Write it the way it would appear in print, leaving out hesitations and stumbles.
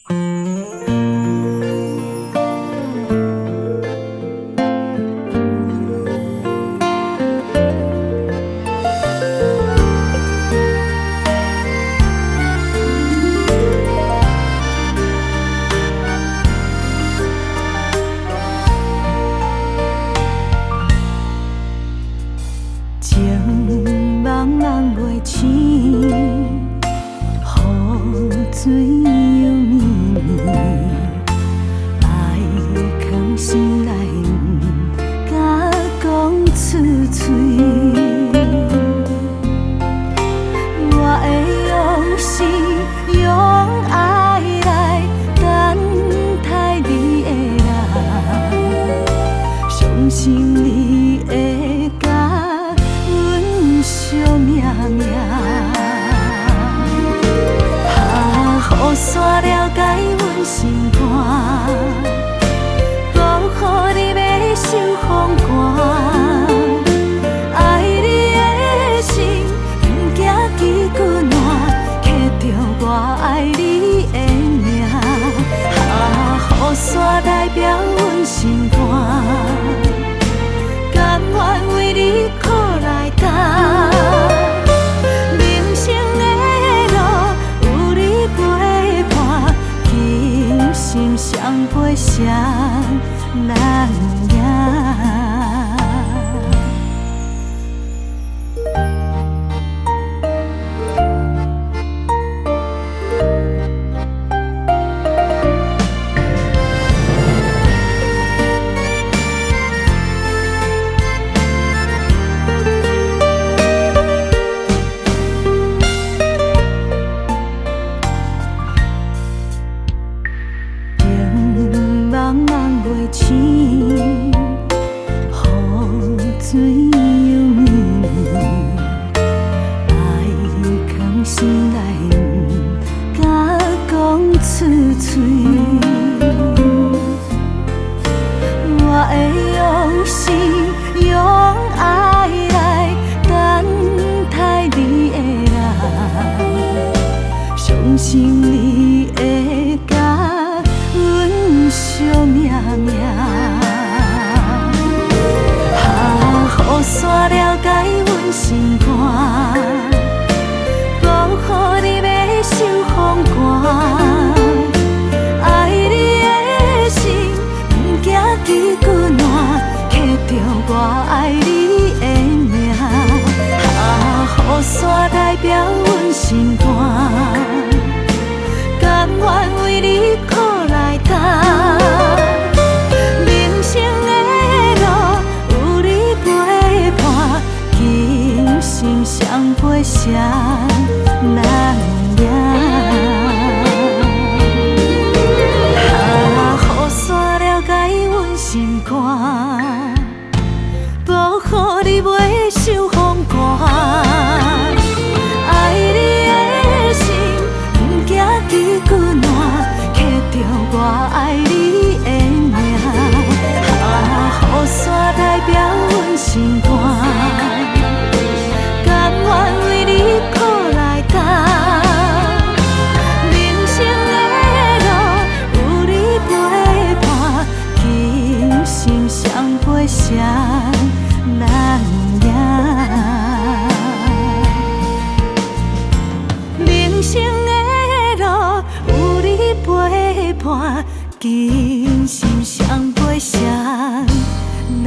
情茫茫袂醒，雨水又绵绵，爱藏心内，毋敢讲出嘴。我会用心用爱来等待你的人，相信你会甲惜命命，雨伞了解阮心肝，保护你袂受风寒。爱你的心，毋惊旗军乱，刻着我爱你的名。雨伞代表阮心肝，甘愿为你苦来担。人生的路有你陪伴，今生相陪谁人赢？茫茫袂醒，雨水又绵绵，爱藏心内，毋敢讲出嘴。我会用心用爱来等待你的人，相信你会甲惜命命，雨伞了解阮心肝，保护你袂受风寒。爱你的心，毋惊旗军乱，刻着我爱你的名。雨伞代表阮心肝，甘愿为你苦来担。人生的路有你陪伴，今生相陪谁人赢？雨伞了解阮心肝，保护你袂受风寒。爱你的心，毋惊旗军乱，刻着我爱你的名。雨伞代表阮心肝，甘愿为你苦来担。人生的路有你陪伴，今生相陪谁人赢？人生的路有你陪伴，今生相陪谁人